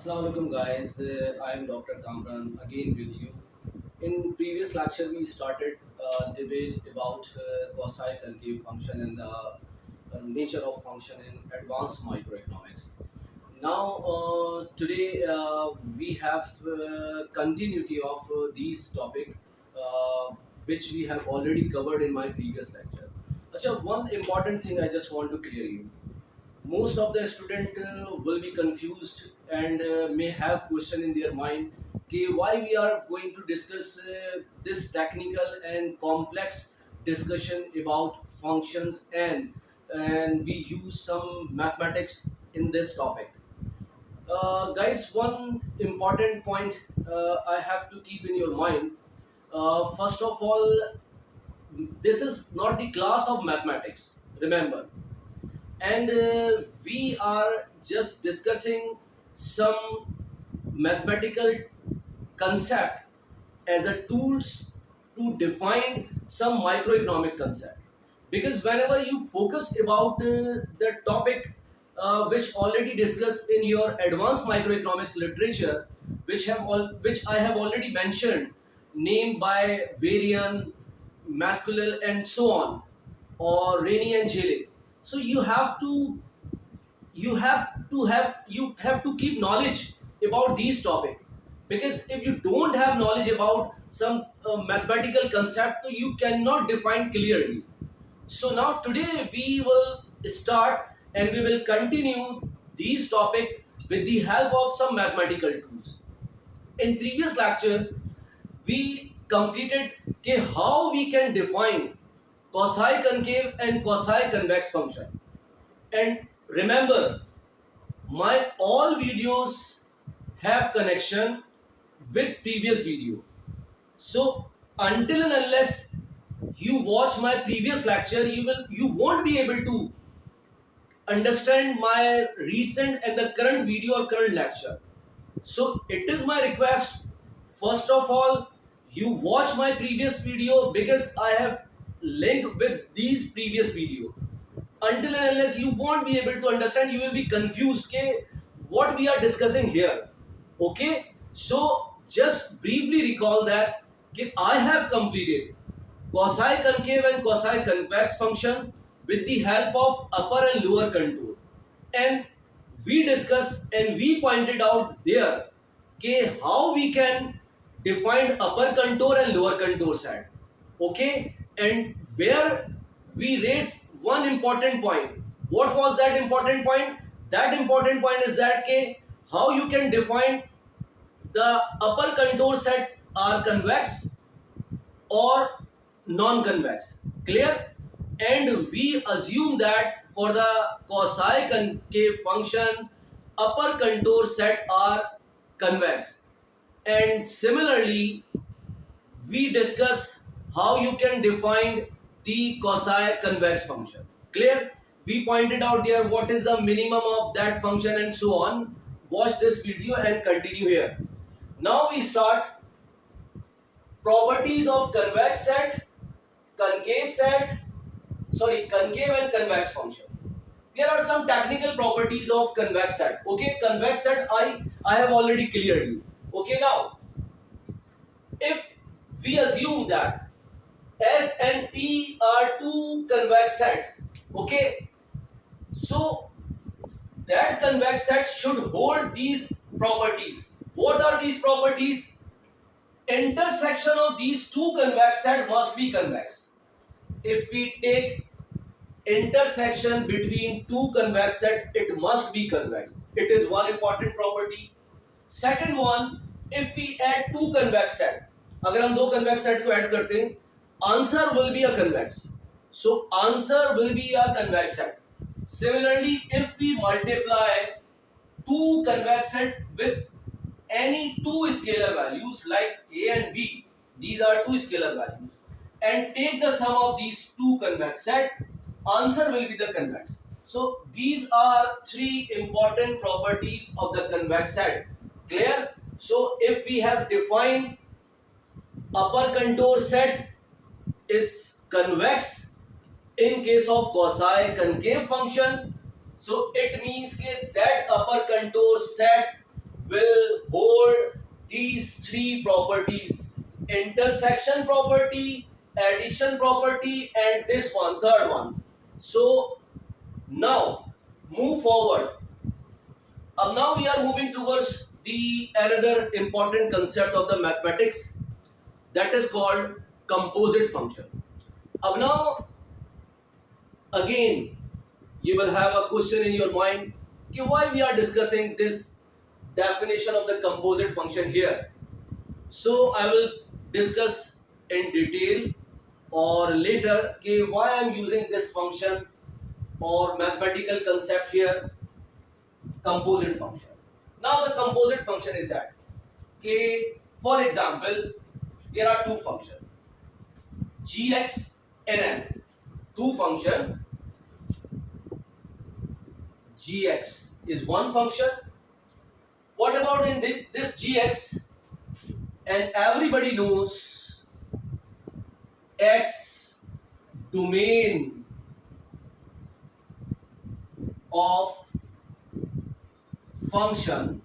Assalamu alaikum guys, I am Dr. Kamran again with you. In previous lecture we started debate about cosine concave function and the nature of function in advanced microeconomics. Now today we have continuity of these topic which we have already covered in my previous lecture. Acha, one important thing I just want to clear you. Most of the student will be confused and may have question in their mind okay, why we are going to discuss this technical and complex discussion about functions and we use some mathematics in this topic. Guys, one important point I have to keep in your mind. First of all, this is not the class of mathematics, remember, and we are just discussing some mathematical concept as a tools to define some microeconomic concept, because whenever you focus about the topic which already discussed in your advanced microeconomics literature, which I have already mentioned, named by Varian, Masculel and so on, or Rainey and Jele. So you have to keep knowledge about these topic, because if you don't have knowledge about some mathematical concept, you cannot define clearly. So now today we will start and we will continue these topic with the help of some mathematical tools. In previous lecture we completed how we can define cosine concave and cosine convex function. And remember, my all videos have connection with previous video. So until and unless you watch my previous lecture, you won't be able to understand my recent and the current video or current lecture. So it is my request, first of all, you watch my previous video, because I have linked with these previous video. Until and unless you won't be able to understand, you will be confused okay, what we are discussing here. Okay, so just briefly recall that okay, I have completed cosine concave and cosine convex function with the help of upper and lower contour, and we discussed and we pointed out there okay, how we can define upper contour and lower contour set. Okay, and where we raised one important point. What was that important point? That important point is that okay, how you can define the upper contour set are convex or non-convex. Clear? And we assume that for the cosine concave function, upper contour set are convex. And similarly, we discuss how you can define the cosine convex function. Clear? We pointed out there what is the minimum of that function and so on. Watch this video and continue here. Now we start properties of convex set, concave set, concave and convex function. There are some technical properties of convex set. Okay, convex set I have already cleared you. Okay, now if we assume that S and T are two convex sets, okay, so that convex set should hold these properties. What are these properties? Intersection of these two convex sets must be convex. If we take intersection between two convex sets, it must be convex. It is one important property. Second one, if we add two convex set, अगर हम दो convex set को add करते हैं, answer will be a convex. So answer will be a convex set. Similarly, if we multiply two convex set with any two scalar values like a and b, these are two scalar values, and take the sum of these two convex set, answer will be the convex. So these are three important properties of the convex set. Clear? So if we have defined upper contour set is convex in case of cosine concave function, so it means that upper contour set will hold these three properties: intersection property, addition property, and this one, third one. So now move forward. Now we are moving towards the another important concept of the mathematics, that is called composite function. Now again you will have a question in your mind, okay, why we are discussing this definition of the composite function here. So I will discuss in detail or later, okay, why I am using this function or mathematical concept here, composite function. Now the composite function is that, okay, for example, there are two functions, gx and f. Two function, gx is one function. What about in this gx? And everybody knows x domain of function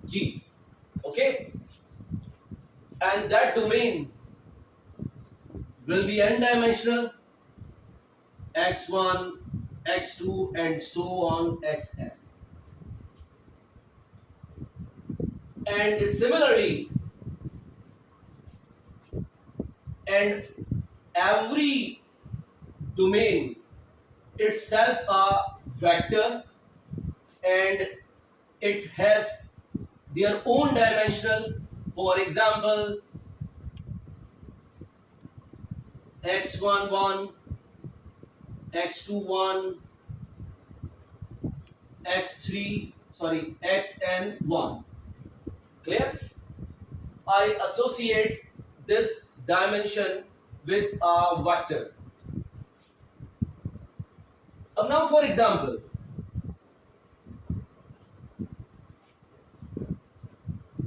g, okay, and that domain will be n-dimensional, x1, x2, and so on xn. And similarly, and every domain itself a vector, and it has their own dimensional. For example, x11, x21, x3, sorry, xn1. Clear? I associate this dimension with a vector. Now for example,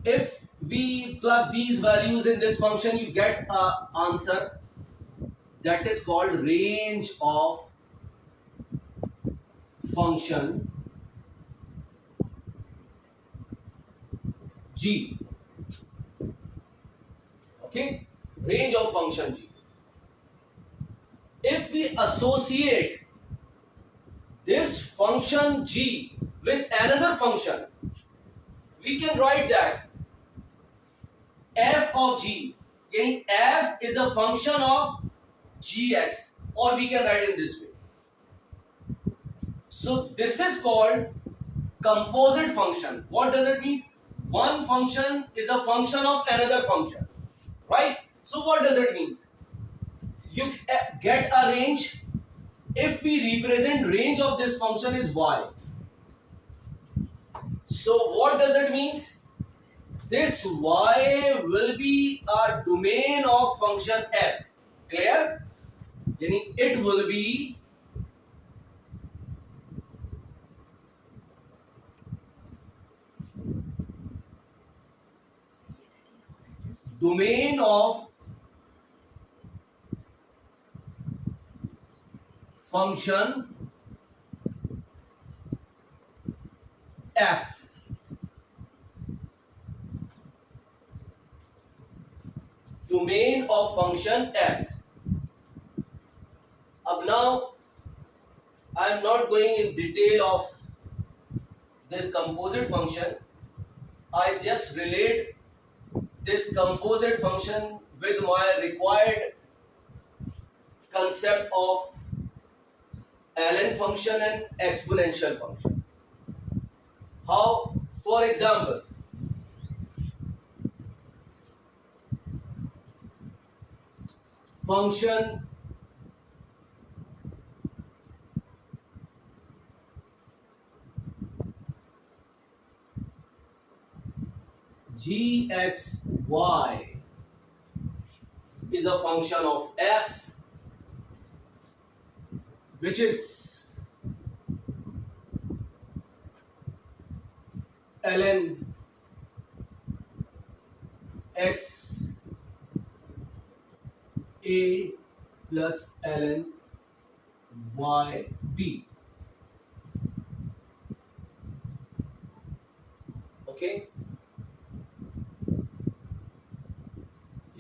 if we plug these values in this function, you get an answer that is called range of function g. Okay, range of function g. If we associate this function g with another function, we can write that f of g, meaning f is a function of gx, or we can write in this way. So this is called composite function. What does it mean? One function is a function of another function, right? So what does it mean? You get a range. If we represent range of this function is y, so what does it mean? This y will be a domain of function f. Clear? Meaning it will be domain of function f. Domain of function f. Now I am not going in detail of this composite function. I just relate this composite function with my required concept of ln function and exponential function. How? For example, function gxy is a function of f, which is ln x a plus ln y b.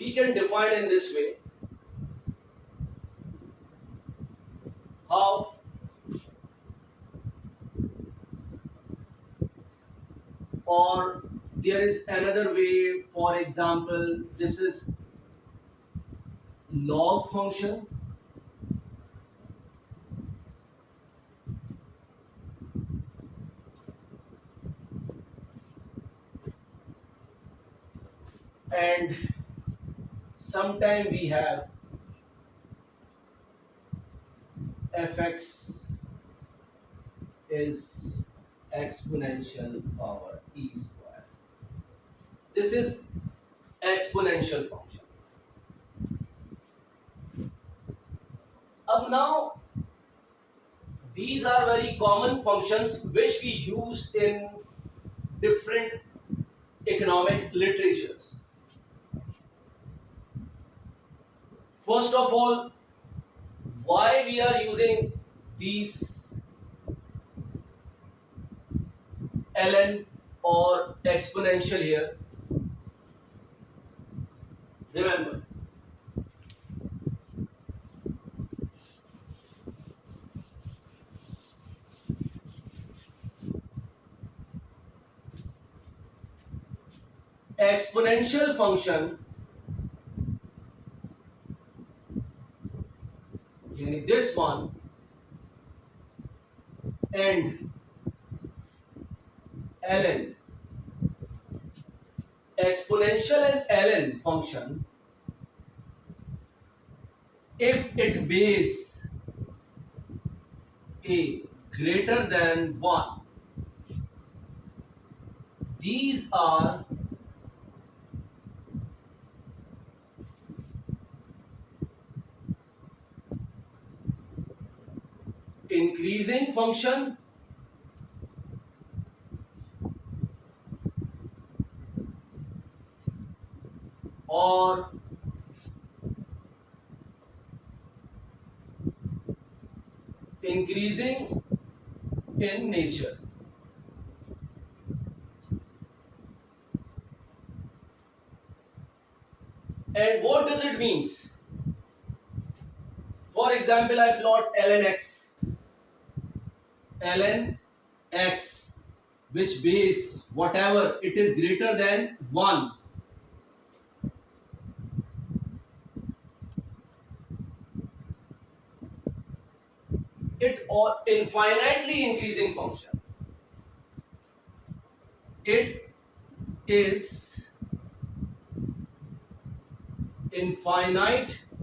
we can define in this way. How? Or there is another way, for example, this is log function, and sometime we have fx is exponential power e square. This is exponential function. Up now, these are very common functions which we use in different economic literatures. First of all, why we are using these ln or exponential here? Remember, exponential function, yani this one, and ln, exponential and ln function, if it base a greater than 1, these are increasing function or increasing in nature. And what does it means? For example, I plot ln x, which base whatever it is greater than 1. It or infinitely increasing function. It is infinitely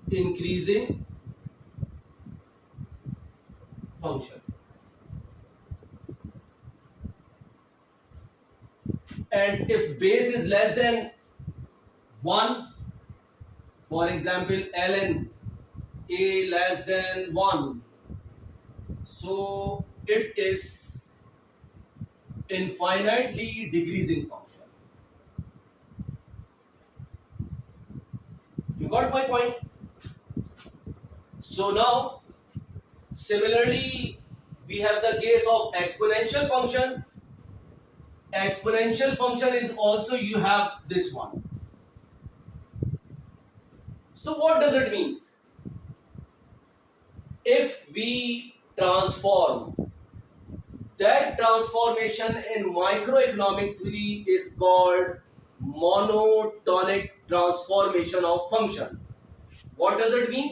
increasing function. And if base is less than 1, for example, ln a less than 1, so it is infinitely decreasing function. You got my point? So now, similarly, we have the case of exponential function. Exponential function is also, you have this one. So what does it mean? If we transform, that transformation in microeconomic theory is called monotonic transformation of function. What does it mean?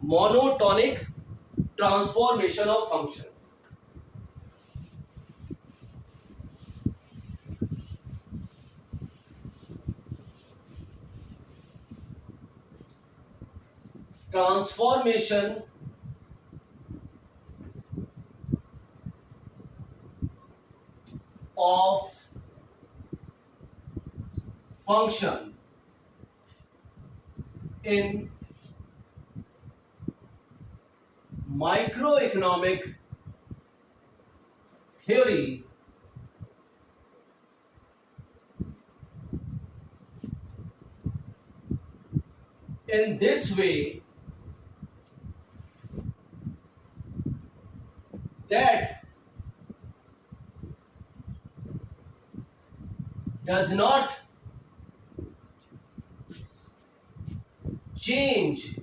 Monotonic transformation of function. Transformation of function in microeconomic theory in this way, that does not change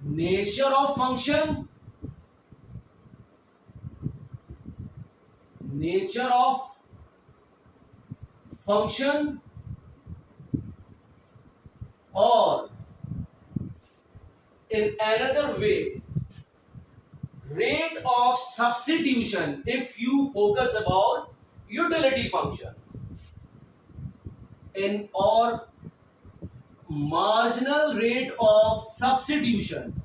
nature of function, nature of function, or in another way, rate of substitution if you focus about utility function, in or marginal rate of substitution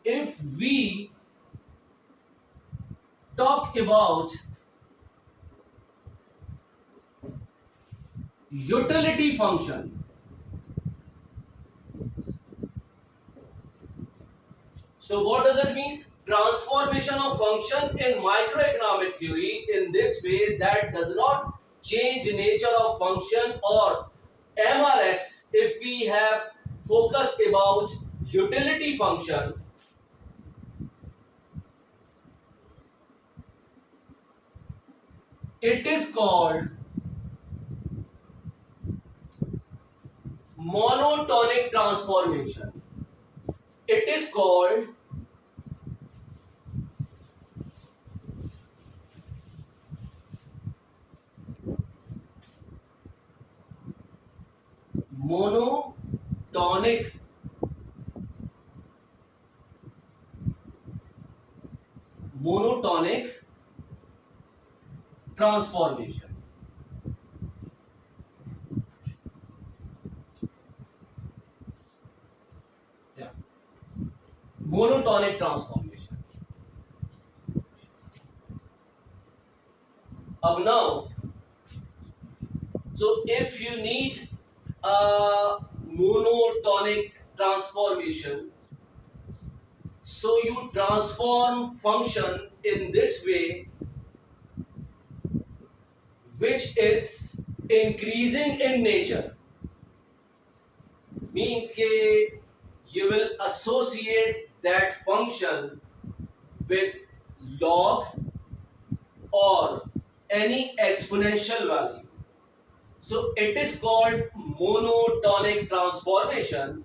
if we talk about utility function. So what does it mean? Transformation of function in microeconomic theory in this way that does not change nature of function, or MRS if we have focus about utility function. It is called monotonic transformation. It is called monotonic monotonic transformation. Yeah. Monotonic transformation. Now, so if you need a monotonic transformation, so you transform function in this way, which is increasing in nature. Means ke you will associate that function with log or any exponential value. So it is called monotonic transformation.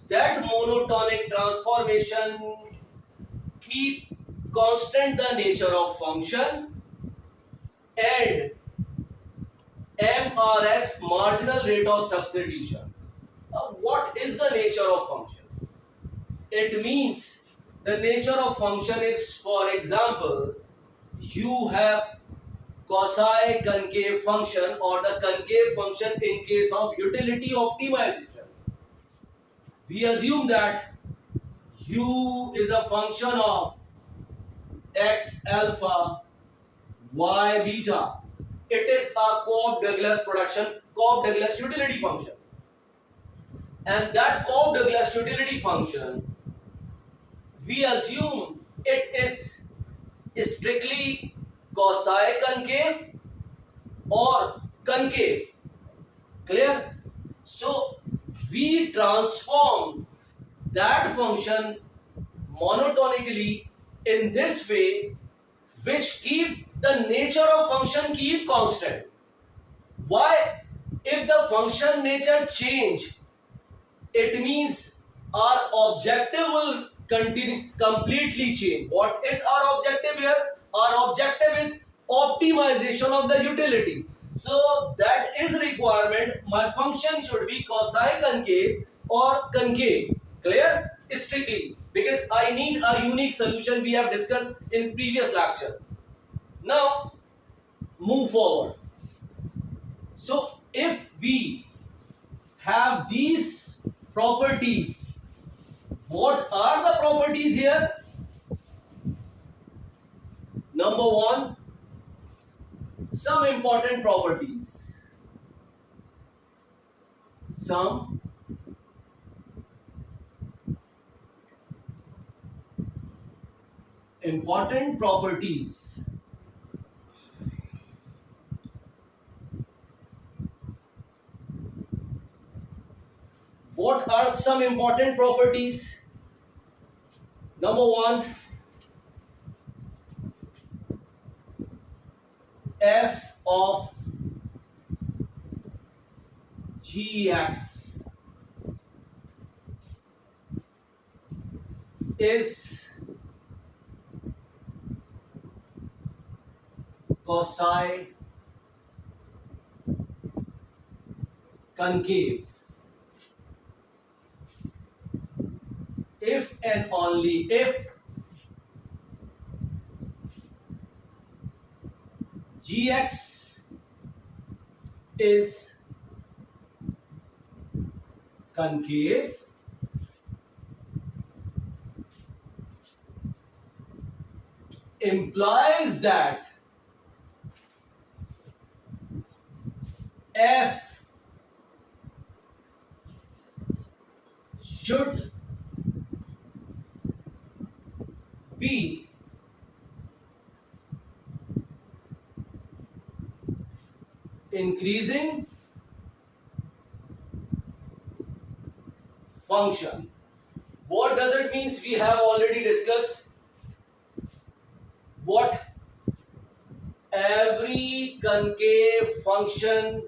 That monotonic transformation keep constant the nature of function, and MRS, marginal rate of substitution. What is the nature of function? It means the nature of function is, for example, you have quasi-concave function or the concave function in case of utility optimization. We assume that u is a function of x alpha, y beta. It is a Cobb-Douglas production, Cobb-Douglas utility function. And that Cobb-Douglas utility function, we assume it is strictly quasi-concave or concave. Clear? So we transform that function monotonically in this way, which keep the nature of function keep constant. Why? If the function nature change, it means our objective will completely change. What is our objective here? Our objective is optimization of the utility. So that is requirement. My function should be quasi-concave or concave. Clear? Strictly. Because I need a unique solution we have discussed in previous lecture. Now, move forward. So if we have these properties, what are the properties here? Number one, some important properties. Some important properties. What are some important properties? Number one, f of gx is quasi concave if and only if gx is concave implies that f should be increasing function. What does it mean? We have already discussed what every concave function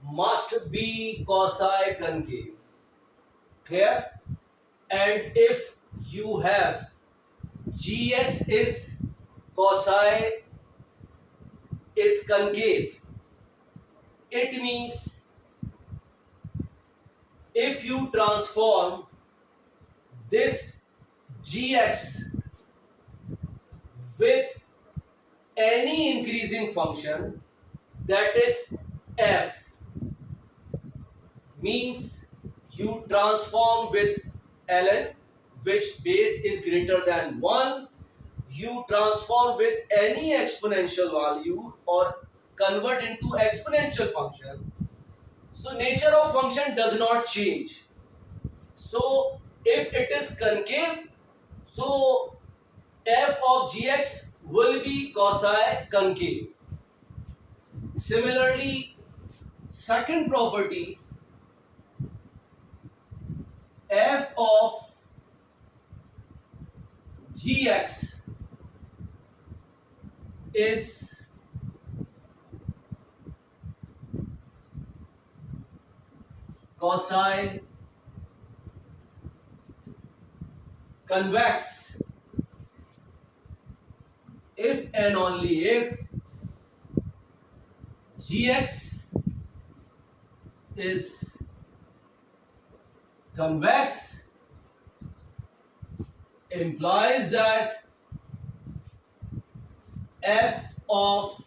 must be quasi concave. Clear? And if you have gx is quasi is concave, it means if you transform this gx with any increasing function, that is f, means you transform with ln which base is greater than 1, you transform with any exponential value or convert into exponential function. So nature of function does not change. So if it is concave, so f of gx will be quasi concave. Similarly, second property, f of gx is quasi convex if and only if gx is convex, implies that f of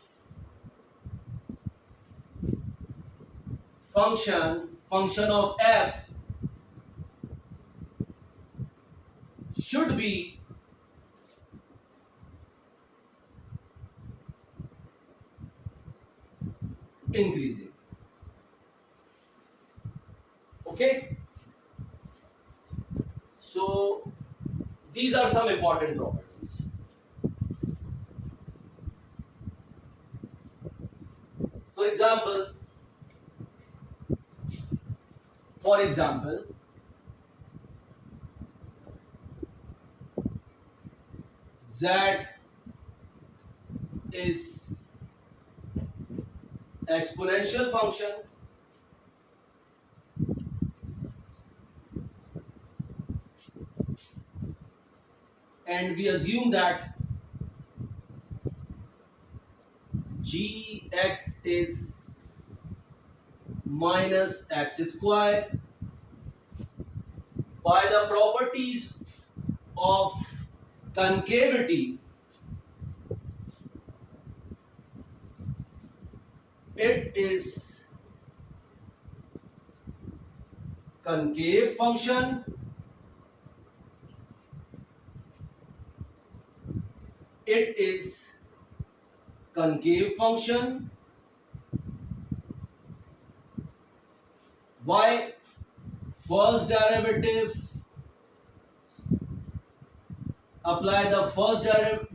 function of f should be increasing. Okay, so these are some important properties. For example, z is exponential function and we assume that gx is minus x square. By the properties of concavity, it is concave function. It is concave function. Why? First derivative, apply the first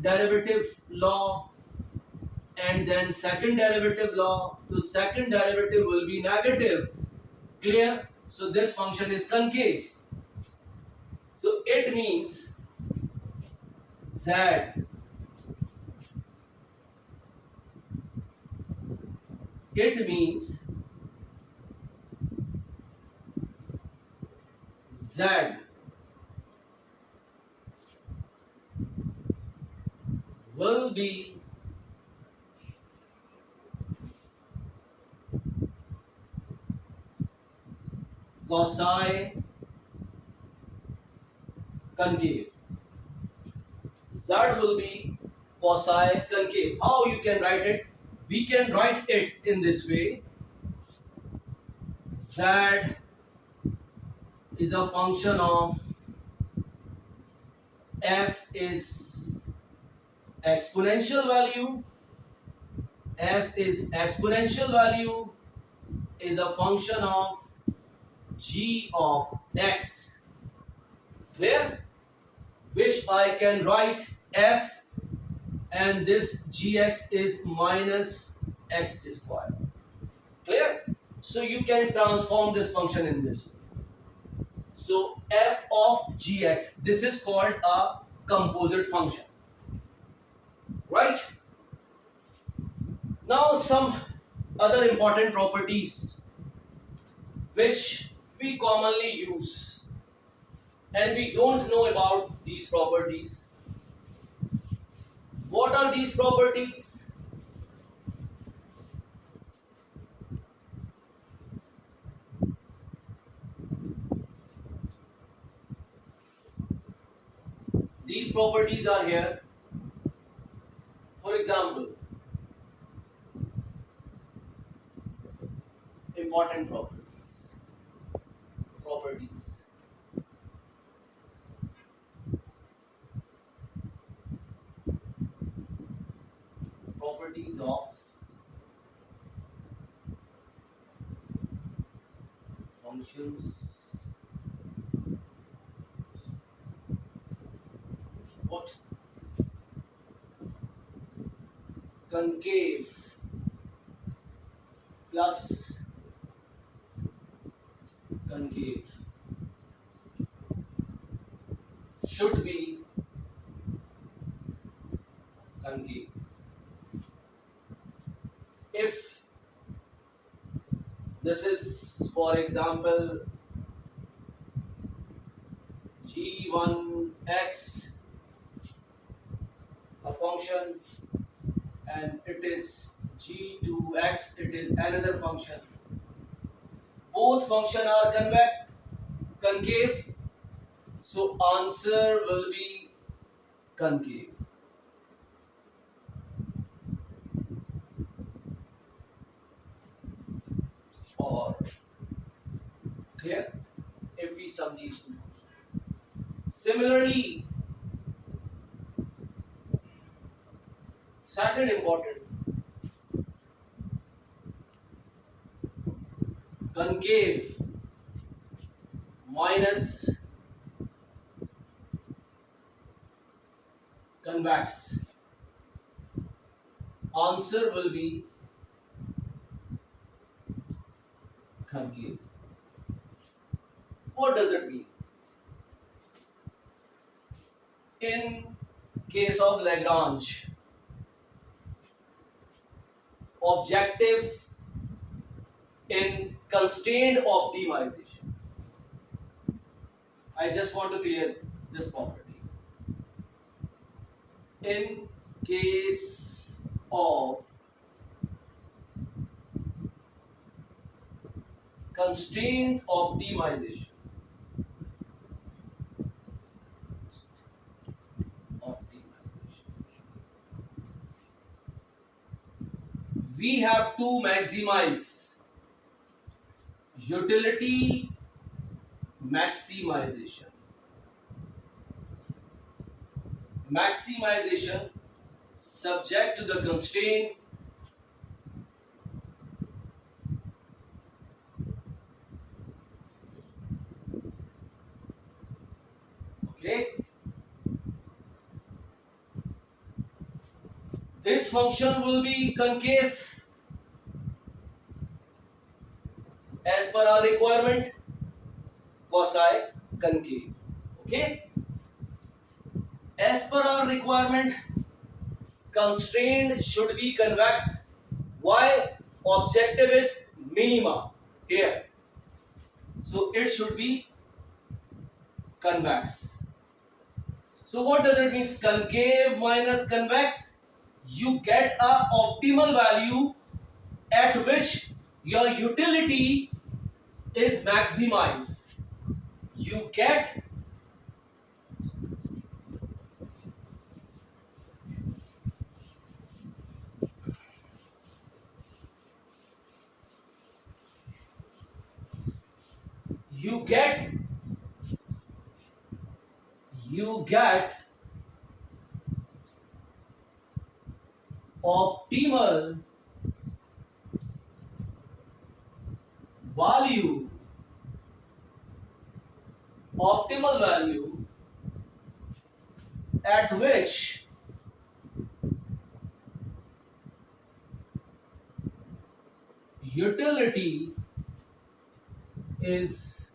derivative law and then second derivative law. So second derivative will be negative. Clear? So this function is concave. So it means z It means Z will be quasi concave. Z will be quasi concave. How you can write it? We can write it in this way. Z is a function of f is exponential value. F is exponential value is a function of g of x. Clear? Which I can write f, and this gx is minus x square. Clear? So you can transform this function in this way. So f of gx, this is called a composite function, right? Now some other important properties which we commonly use and we don't know about these properties. What are these properties? These properties are here. For example, important properties. Properties. Properties of functions. What? Concave plus concave should be concave. If this is, for example, g1x, a function, and it is g2x, it is another function. Both function are concave, so answer will be concave. Or clear? If we sum these two. Similarly, second important, concave minus convex, answer will be concave. What does it mean? In case of Lagrange, objective in constrained optimization. I just want to clear this property. In case of constrained optimization, we have to maximize utility maximization. Maximization subject to the constraint okay. This function will be concave as per our requirement, quasi concave. Okay. As per our requirement, constraint should be convex. Why? objective is minima here. So it should be convex. So what does it mean? Concave minus convex. You get a optimal value at which your utility is maximized. You get you get you get optimal value at which utility is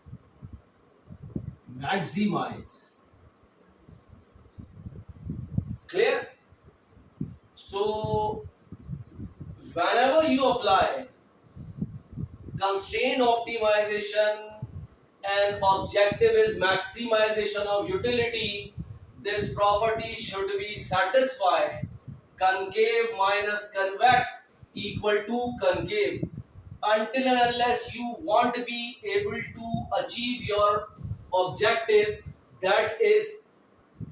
maximized. Clear? So whenever you apply constraint optimization and objective is maximization of utility, this property should be satisfied. Concave minus convex equal to concave. Until and unless you want to be able to achieve your objective, that is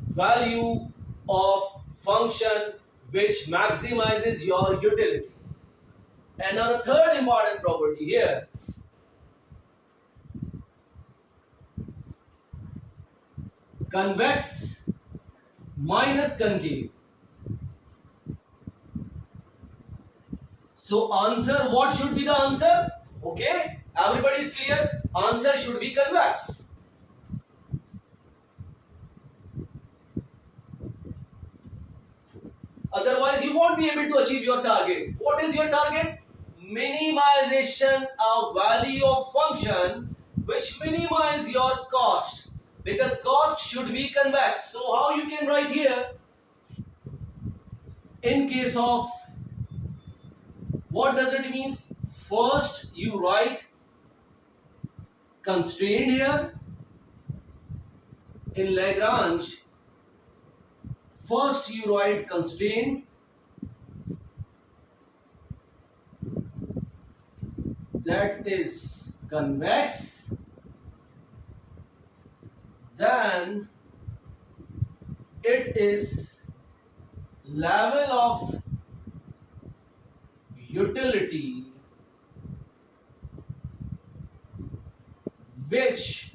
value of function which maximizes your utility. And now the third important property here, convex minus concave. So answer, what should be the answer? Okay, everybody is clear? Answer should be convex. Otherwise you won't be able to achieve your target. What is your target? Minimization of value of function which minimize your cost, because cost should be convex. So how you can write here, in case of, what does it mean? First you write constraint here in Lagrange. First you write constraint, that is convex, then it is level of utility which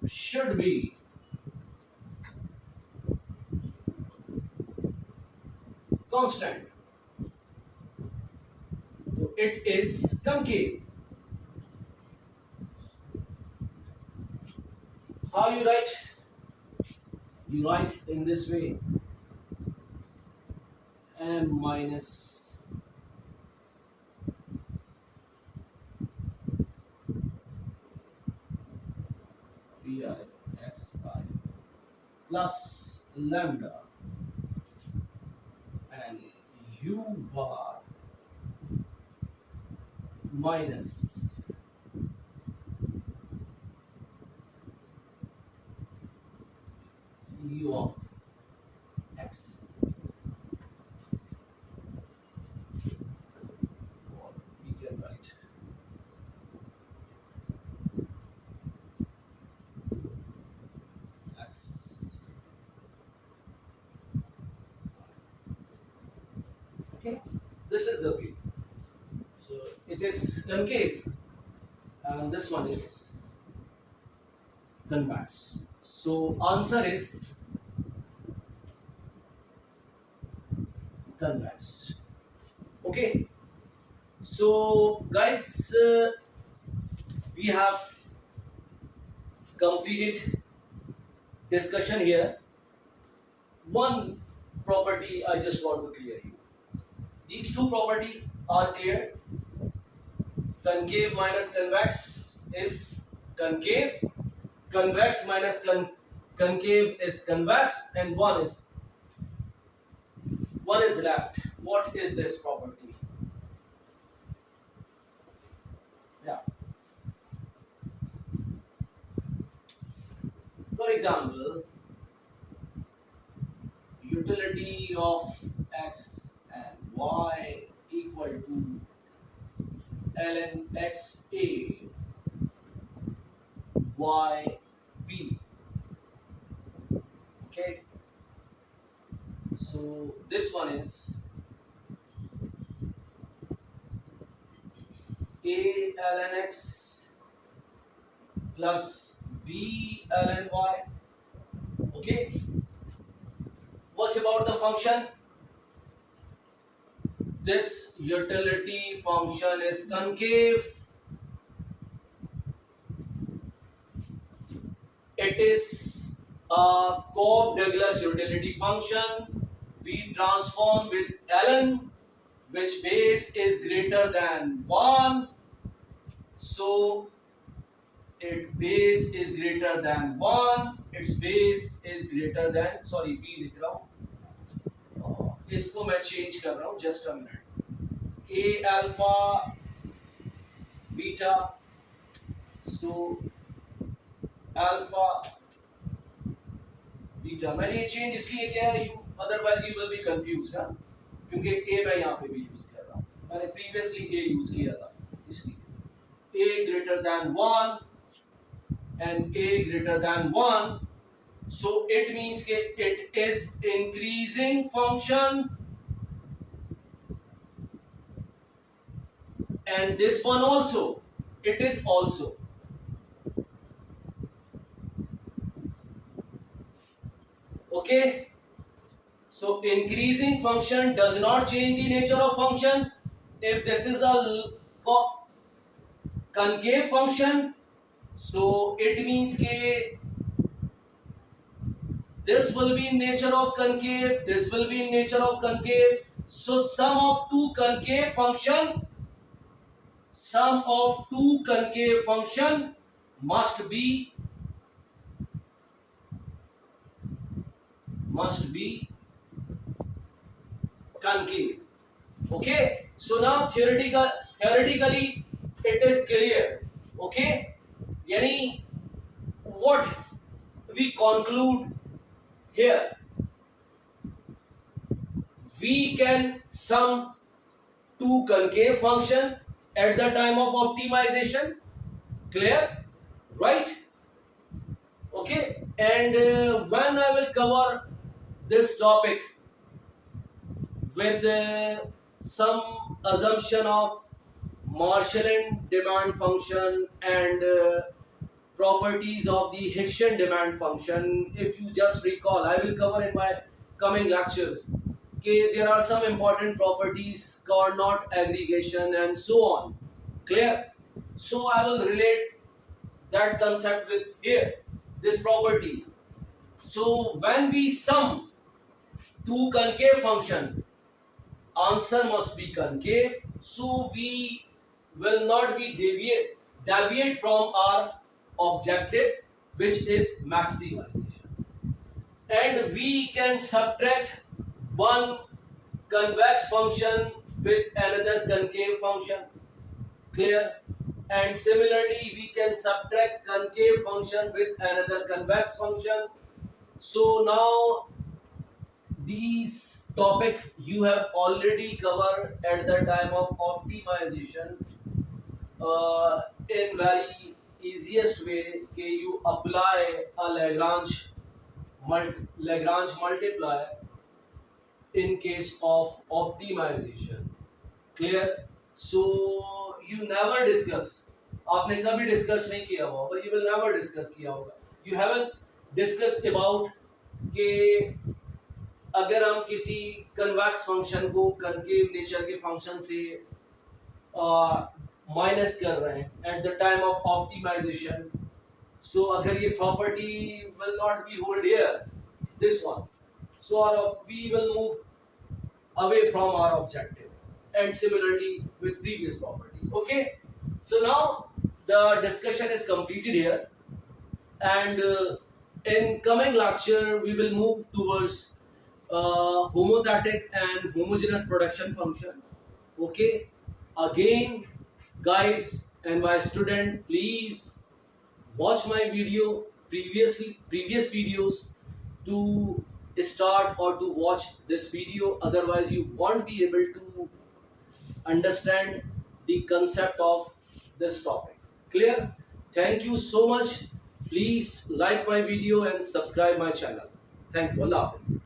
should be constant. So it is concave. How you write? You write in this way, m minus pi xi plus lambda and u bar minus u of x. Or we can write x. Okay, this is the way. So it is concave and this one is convex. So answer is convex. Okay, so guys, we have completed discussion here. One property I just want to clear you. These two properties are clear. Concave minus convex is concave, convex minus concave is convex, and one is left. What is this property? For example, utility of x and y equal to ln x a y b. Okay, so this one is a ln x plus b ln y. Okay, what about the function? This utility function is concave. It is a Cobb-Douglas utility function. We transform with ln, which base is greater than 1. So its base is greater than 1. Its base is greater than, sorry, b लिख रहा हूँ, इसको मैं change कर रहा हूँ, just a minute. A alpha beta, so alpha beta. मैंने ये चेंज इसलिए किया है, otherwise you will be confused, हाँ, क्योंकि ए मैं यहाँ पे भी यूज कर रहा हूँ, मैंने प्रीवियसली ए यूज किया था, इसलिए A greater than 1 and A greater than 1, so it means के it is increasing function, and this one also, it is also. Okay, so increasing function does not change the nature of function. If this is a concave function, so it means that this will be in nature of concave, this will be in nature of concave. So sum of two concave function must be concave. Okay, so now theoretically it is clear. Okay, yani what we conclude here, we can sum two concave function at the time of optimization. Clear, right? Okay, and when I will cover this topic with some assumption of Marshallian demand function and properties of the Hessian demand function. If you just recall, I will cover in my coming lectures. Okay, there are some important properties, Carnot aggregation and so on. Clear? So I will relate that concept with here, this property. So when we sum two concave function, answer must be concave, so we will not be deviate from our objective, which is maximization, and we can subtract one convex function with another concave function. Clear? And similarly we can subtract concave function with another convex function. So now these topic you have already covered at the time of optimization in very easiest way. You apply a Lagrange multiplier in case of optimization. Clear? So you never discuss, आपने कभी discuss नहीं किया होगा, but you will never discuss किया होगा, you haven't discussed about कि अगर हम किसी कन्वेक्स फंक्शन को कनकेव नेचर के फंक्शन से माइनस कर रहे हैं at the time of optimization, so अगर ये property will not be hold here, this one, so we will move away from our objective, and similarly with previous properties. Okay, so now the discussion is completed here, and in coming lecture we will move towards homothetic and homogeneous production function. Okay, again guys and my student, please watch my video previous videos to start or to watch this video, otherwise you won't be able to understand the concept of this topic. Clear? Thank you so much. Please like my video and subscribe my channel. Thank you. Allah Hafiz.